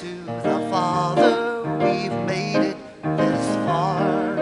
to the Father, we've made it this far.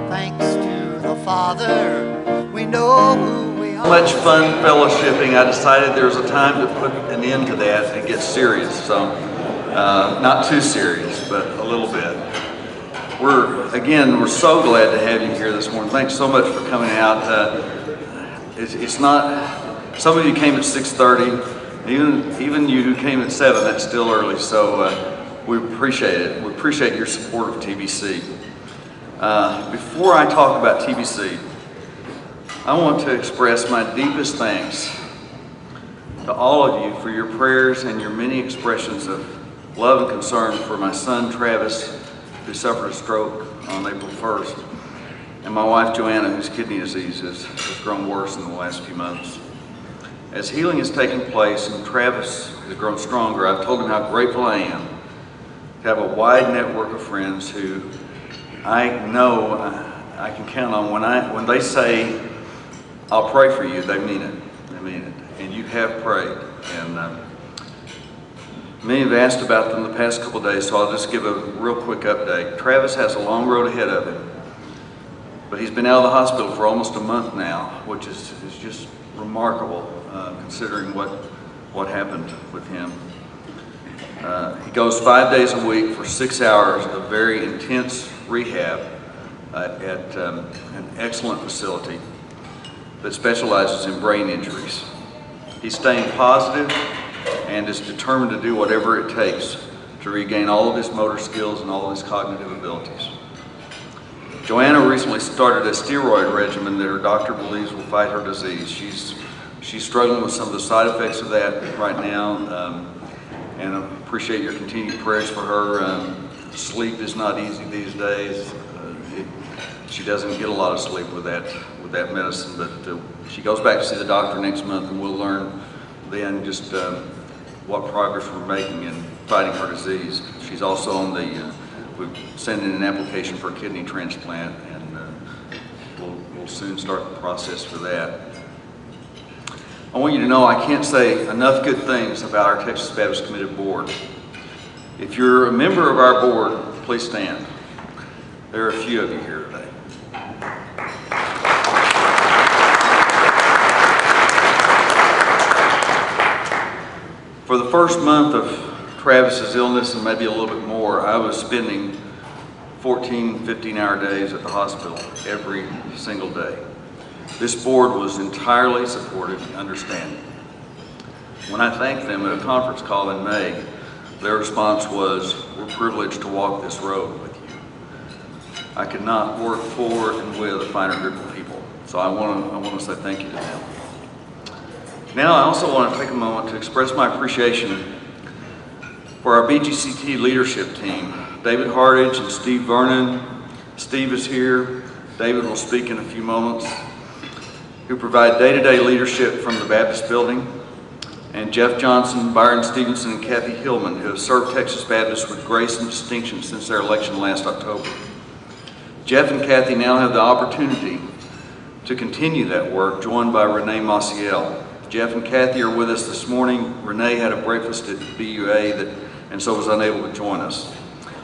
Thanks to the Father, we know who we are. Much fun fellowshipping. I decided there was a time to put an end to that and get serious. So, not too serious, but a little bit. We're so glad to have you here this morning. Thanks so much for coming out. It's not, some of you came at 6:30. Even you who came at 7, that's still early, so we appreciate it. We appreciate your support of TBC. Before I talk about TBC, I want to express my deepest thanks to all of you for your prayers and your many expressions of love and concern for my son Travis, who suffered a stroke on April 1st, and my wife Joanna, whose kidney disease has grown worse in the last few months. As healing has taken place and Travis has grown stronger, I've told him how grateful I am to have a wide network of friends who I know I can count on. When they say, "I'll pray for you," they mean it. They mean it. And you have prayed. And many have asked about them the past couple of days, so I'll just give a real quick update. Travis has a long road ahead of him, but he's been out of the hospital for almost a month now, which is just remarkable considering what happened with him. He goes 5 days a week for 6 hours of very intense rehab at an excellent facility that specializes in brain injuries. He's staying positive and is determined to do whatever it takes to regain all of his motor skills and all of his cognitive abilities. Joanna recently started a steroid regimen that her doctor believes will fight her disease. She's struggling with some of the side effects of that right now, and I appreciate your continued prayers for her. Sleep is not easy these days. She doesn't get a lot of sleep with that medicine, but she goes back to see the doctor next month, and we'll learn then just what progress we're making in fighting her disease. She's also on we've sent in an application for a kidney transplant, and we'll soon start the process for that. I want you to know I can't say enough good things about our Texas Baptist Committed Board. If you're a member of our board, please stand. There are a few of you here today. For the first month of Travis's illness, and maybe a little bit more, I was spending 14, 15-hour days at the hospital every single day. This board was entirely supportive and understanding. When I thanked them at a conference call in May, their response was, "We're privileged to walk this road with you." I could not work for and with a finer group of people, so I want to say thank you to them. Now I also want to take a moment to express my appreciation for our BGCT leadership team, David Hardage and Steve Vernon. Steve is here. David will speak in a few moments, who provide day-to-day leadership from the Baptist building, and Jeff Johnson, Byron Stevenson, and Kathy Hillman, who have served Texas Baptist with grace and distinction since their election last October. Jeff and Kathy now have the opportunity to continue that work, joined by Renee Maciel. Jeff and Kathy are with us this morning. Renee had a breakfast at BUA and so was unable to join us.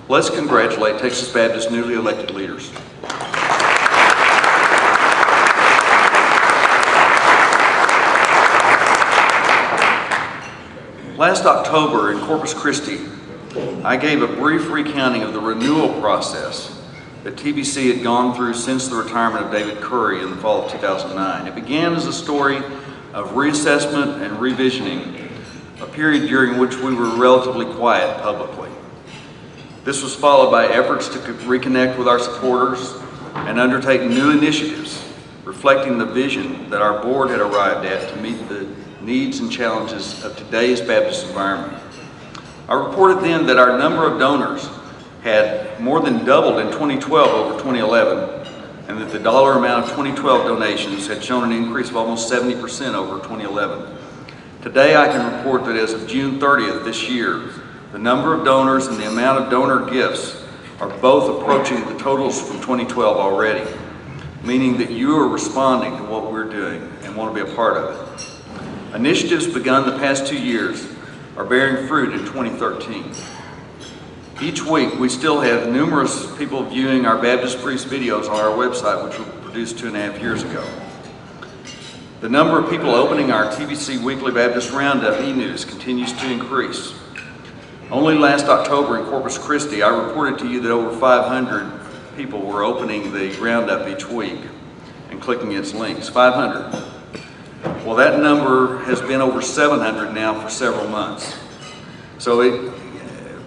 Let's congratulate Texas Baptist newly elected leaders. Last October in Corpus Christi, I gave a brief recounting of the renewal process that TBC had gone through since the retirement of David Curry in the fall of 2009. It began as a story of reassessment and revisioning, a period during which we were relatively quiet publicly. This was followed by efforts to reconnect with our supporters and undertake new initiatives, reflecting the vision that our board had arrived at to meet the needs and challenges of today's Baptist environment. I reported then that our number of donors had more than doubled in 2012 over 2011, and that the dollar amount of 2012 donations had shown an increase of almost 70% over 2011. Today I can report that as of June 30th this year, the number of donors and the amount of donor gifts are both approaching the totals from 2012 already, meaning that you are responding to what we're doing and want to be a part of it. Initiatives begun the past 2 years are bearing fruit in 2013. Each week, we still have numerous people viewing our Baptist Priest videos on our website, which were produced 2.5 years ago. The number of people opening our TBC Weekly Baptist Roundup e-news continues to increase. Only last October in Corpus Christi, I reported to you that over 500 people were opening the Roundup each week and clicking its links. 500. Well, that number has been over 700 now for several months. So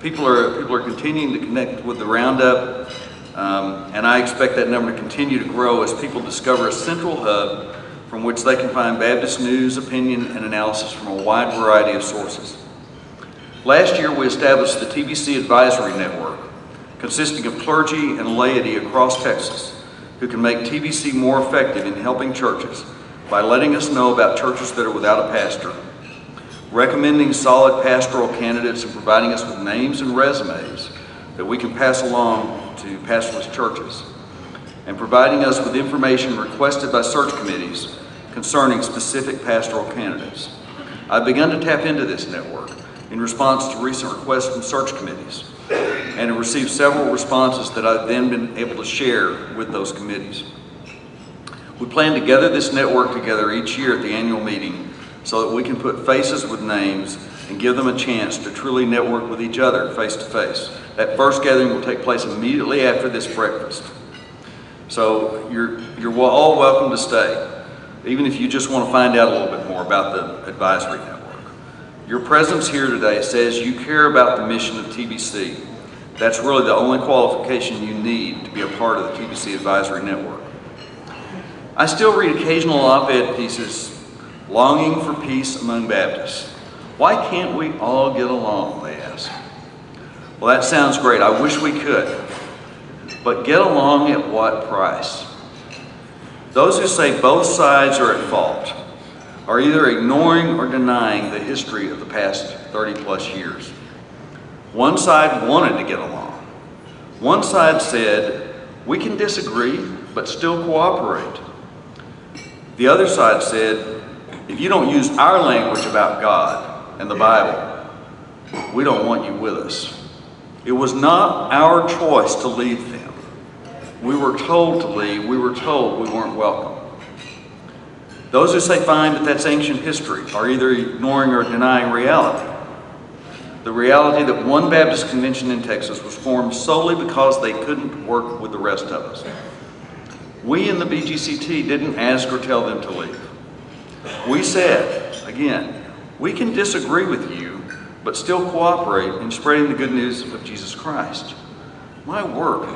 people are continuing to connect with the Roundup, and I expect that number to continue to grow as people discover a central hub from which they can find Baptist news, opinion, and analysis from a wide variety of sources. Last year, we established the TBC Advisory Network, consisting of clergy and laity across Texas, who can make TBC more effective in helping churches by letting us know about churches that are without a pastor, recommending solid pastoral candidates, and providing us with names and resumes that we can pass along to pastorless churches, and providing us with information requested by search committees concerning specific pastoral candidates. I've begun to tap into this network in response to recent requests from search committees, and have received several responses that I've then been able to share with those committees. We plan to gather this network together each year at the annual meeting so that we can put faces with names and give them a chance to truly network with each other face to face. That first gathering will take place immediately after this breakfast. So you're all welcome to stay, even if you just want to find out a little bit more about the advisory network. Your presence here today says you care about the mission of TBC. That's really the only qualification you need to be a part of the TBC Advisory Network. I still read occasional op-ed pieces longing for peace among Baptists. Why can't we all get along, they ask. Well, that sounds great. I wish we could. But get along at what price? Those who say both sides are at fault are either ignoring or denying the history of the past 30 plus years. One side wanted to get along. One side said, we can disagree, but still cooperate. The other side said, if you don't use our language about God and the Bible, we don't want you with us. It was not our choice to leave them. We were told to leave. We were told we weren't welcome. Those who say fine, but that's ancient history, are either ignoring or denying reality. The reality that one Baptist convention in Texas was formed solely because they couldn't work with the rest of us. We in the BGCT didn't ask or tell them to leave. We said, again, we can disagree with you, but still cooperate in spreading the good news of Jesus Christ. My word.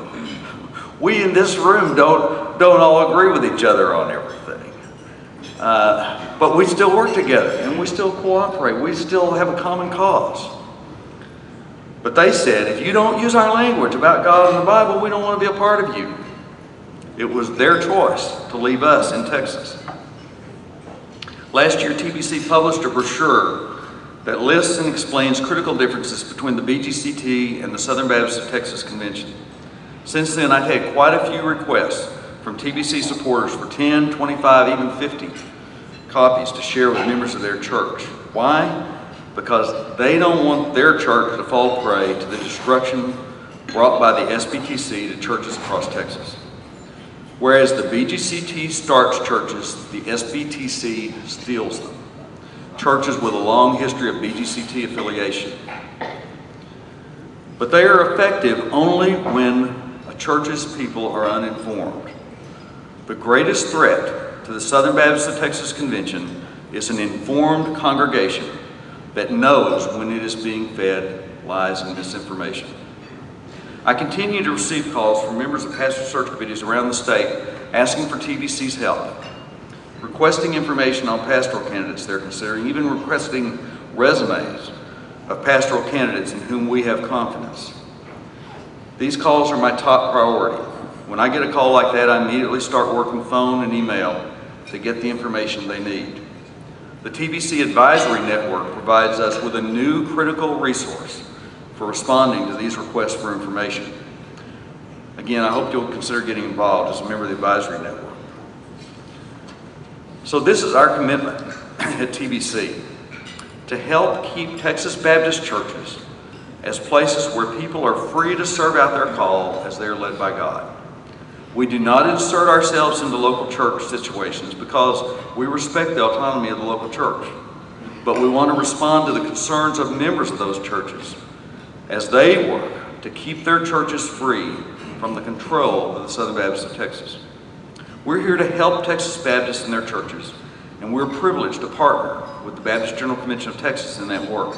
We in this room don't all agree with each other on everything. But we still work together and we still cooperate. We still have a common cause. But they said, if you don't use our language about God and the Bible, we don't want to be a part of you. It was their choice to leave us in Texas. Last year, TBC published a brochure that lists and explains critical differences between the BGCT and the Southern Baptist of Texas Convention. Since then, I've had quite a few requests from TBC supporters for 10, 25, even 50 copies to share with members of their church. Why? Because they don't want their church to fall prey to the destruction brought by the SBTC to churches across Texas. Whereas the BGCT starts churches, the SBTC steals them. Churches with a long history of BGCT affiliation. But they are effective only when a church's people are uninformed. The greatest threat to the Southern Baptist of Texas Convention is an informed congregation that knows when it is being fed lies and misinformation. I continue to receive calls from members of pastor search committees around the state asking for TBC's help, requesting information on pastoral candidates they're considering, even requesting resumes of pastoral candidates in whom we have confidence. These calls are my top priority. When I get a call like that, I immediately start working phone and email to get the information they need. The TBC Advisory Network provides us with a new critical resource for responding to these requests for information. Again, I hope you'll consider getting involved as a member of the Advisory Network. So this is our commitment at TBC, to help keep Texas Baptist churches as places where people are free to serve out their call as they are led by God. We do not insert ourselves into local church situations because we respect the autonomy of the local church, but we want to respond to the concerns of members of those churches as they work to keep their churches free from the control of the Southern Baptists of Texas. We're here to help Texas Baptists in their churches, and we're privileged to partner with the Baptist General Convention of Texas in that work.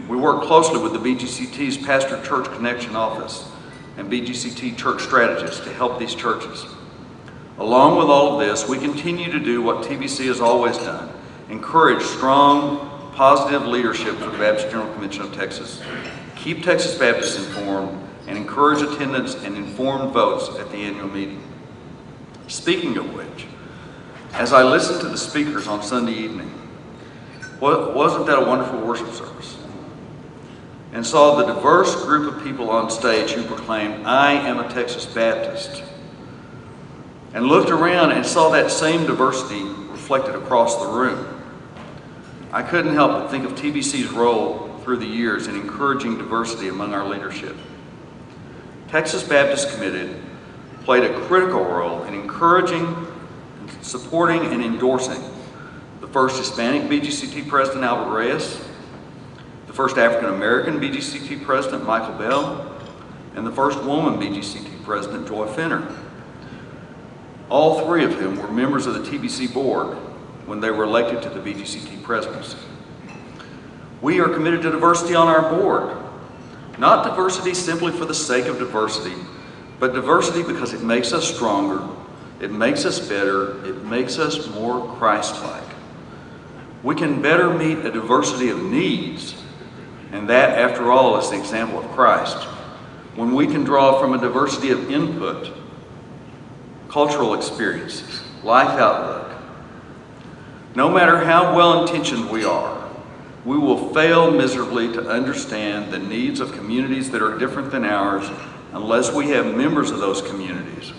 We work closely with the BGCT's Pastor Church Connection Office and BGCT Church Strategists to help these churches. Along with all of this, we continue to do what TBC has always done, encourage strong, positive leadership for the Baptist General Convention of Texas, keep Texas Baptists informed, and encourage attendance and informed votes at the annual meeting. Speaking of which, as I listened to the speakers on Sunday evening, wasn't that a wonderful worship service? And saw the diverse group of people on stage who proclaimed, "I am a Texas Baptist." And looked around and saw that same diversity reflected across the room. I couldn't help but think of TBC's role through the years in encouraging diversity among our leadership. Texas Baptist Committed played a critical role in encouraging, supporting, and endorsing the first Hispanic BGCT President, Albert Reyes, the first African American BGCT President, Michael Bell, and the first woman BGCT President, Joy Fenner. All three of whom were members of the TBC board when they were elected to the BGCT presidency. We are committed to diversity on our board. Not diversity simply for the sake of diversity, but diversity because it makes us stronger, it makes us better, it makes us more Christ-like. We can better meet a diversity of needs, and that, after all, is the example of Christ, when we can draw from a diversity of input, cultural experiences, life outlook. No matter how well-intentioned we are, we will fail miserably to understand the needs of communities that are different than ours unless we have members of those communities,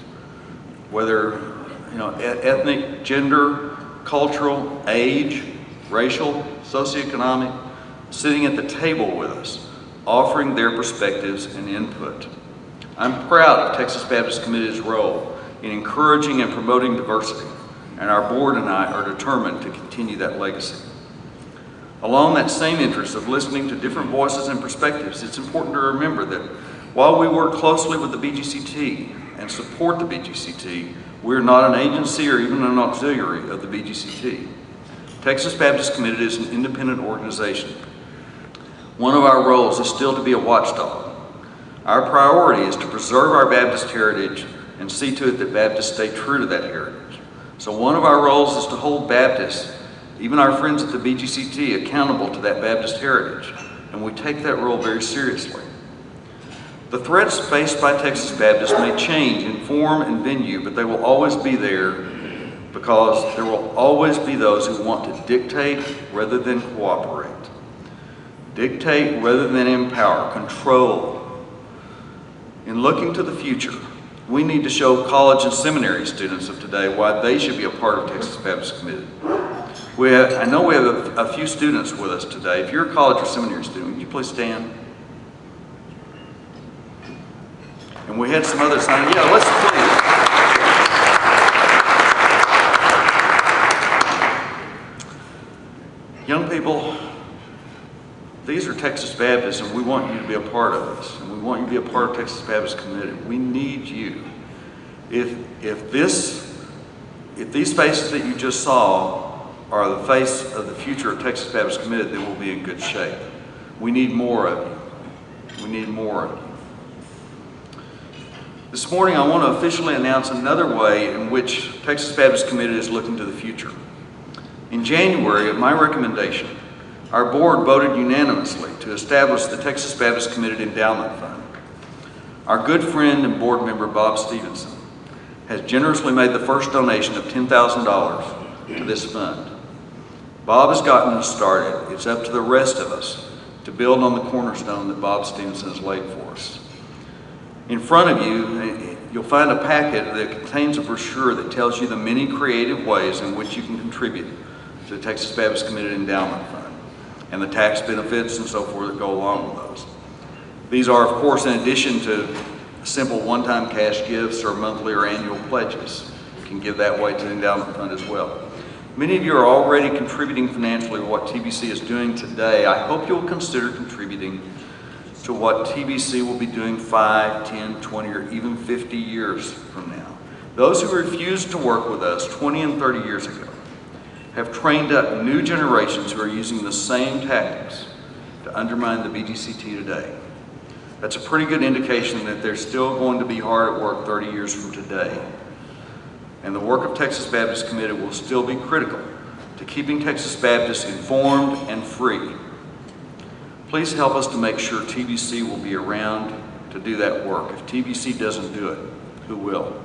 whether ethnic, gender, cultural, age, racial, socioeconomic, sitting at the table with us, offering their perspectives and input. I'm proud of Texas Baptist Committed's role in encouraging and promoting diversity, and our board and I are determined to continue that legacy. Along that same interest of listening to different voices and perspectives, it's important to remember that while we work closely with the BGCT and support the BGCT, we're not an agency or even an auxiliary of the BGCT. Texas Baptist Committed is an independent organization. One of our roles is still to be a watchdog. Our priority is to preserve our Baptist heritage and see to it that Baptists stay true to that heritage. So one of our roles is to hold Baptists, even our friends at the BGCT, accountable to that Baptist heritage, and we take that role very seriously. The threats faced by Texas Baptists may change in form and venue, but they will always be there because there will always be those who want to dictate rather than cooperate. Dictate rather than empower, control. In looking to the future, we need to show college and seminary students of today why they should be a part of Texas Baptist Committed. I know we have a few students with us today. If you're a college or seminary student, would you please stand? And we had some others sign. Yeah, let's please. Young people, these are Texas Baptists, and we want you to be a part of this. And we want you to be a part of Texas Baptist Committed. We need you. If these faces that you just saw are the face of the future of Texas Baptist Committed, then we'll be in good shape. We need more of you. We need more of you. This morning, I want to officially announce another way in which Texas Baptist Committed is looking to the future. In January, at my recommendation, our board voted unanimously to establish the Texas Baptist Committed Endowment Fund. Our good friend and board member, Bob Stevenson, has generously made the first donation of $10,000 to this fund. Bob has gotten us started. It's up to the rest of us to build on the cornerstone that Bob Stevenson has laid for us. In front of you, you'll find a packet that contains a brochure that tells you the many creative ways in which you can contribute to the Texas Baptist Committed Endowment Fund and the tax benefits and so forth that go along with those. These are, of course, in addition to simple one-time cash gifts or monthly or annual pledges. You can give that way to the endowment fund as well. Many of you are already contributing financially to what TBC is doing today. I hope you'll consider contributing to what TBC will be doing 5, 10, 20, or even 50 years from now. Those who refused to work with us 20 and 30 years ago have trained up new generations who are using the same tactics to undermine the BGCT today. That's a pretty good indication that they're still going to be hard at work 30 years from today. And the work of Texas Baptist Committed will still be critical to keeping Texas Baptists informed and free. Please help us to make sure TBC will be around to do that work. If TBC doesn't do it, who will?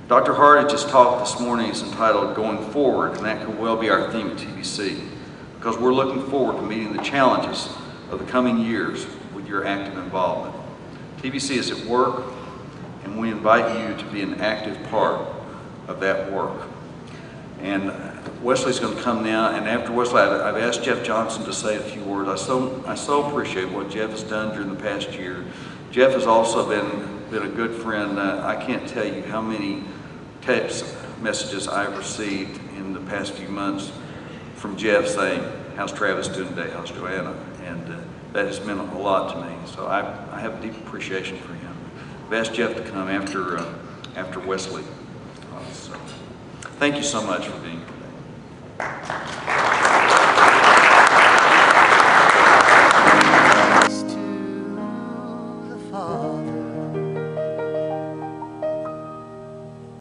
Dr. Hartage's talk this morning is entitled Going Forward, and that could well be our theme at TBC, because we're looking forward to meeting the challenges of the coming years with your active involvement. TBC is at work, and we invite you to be an active part of that work. And Wesley's going to come now, and after Wesley, I've asked Jeff Johnson to say a few words. I so appreciate what Jeff has done during the past year. Jeff has also been a good friend. I can't tell you how many text messages I've received in the past few months from Jeff saying, how's Travis doing today, how's Joanna? And that has meant a lot to me. So I have a deep appreciation for him. I've asked Jeff to come after Wesley. So, thank you so much for being here today.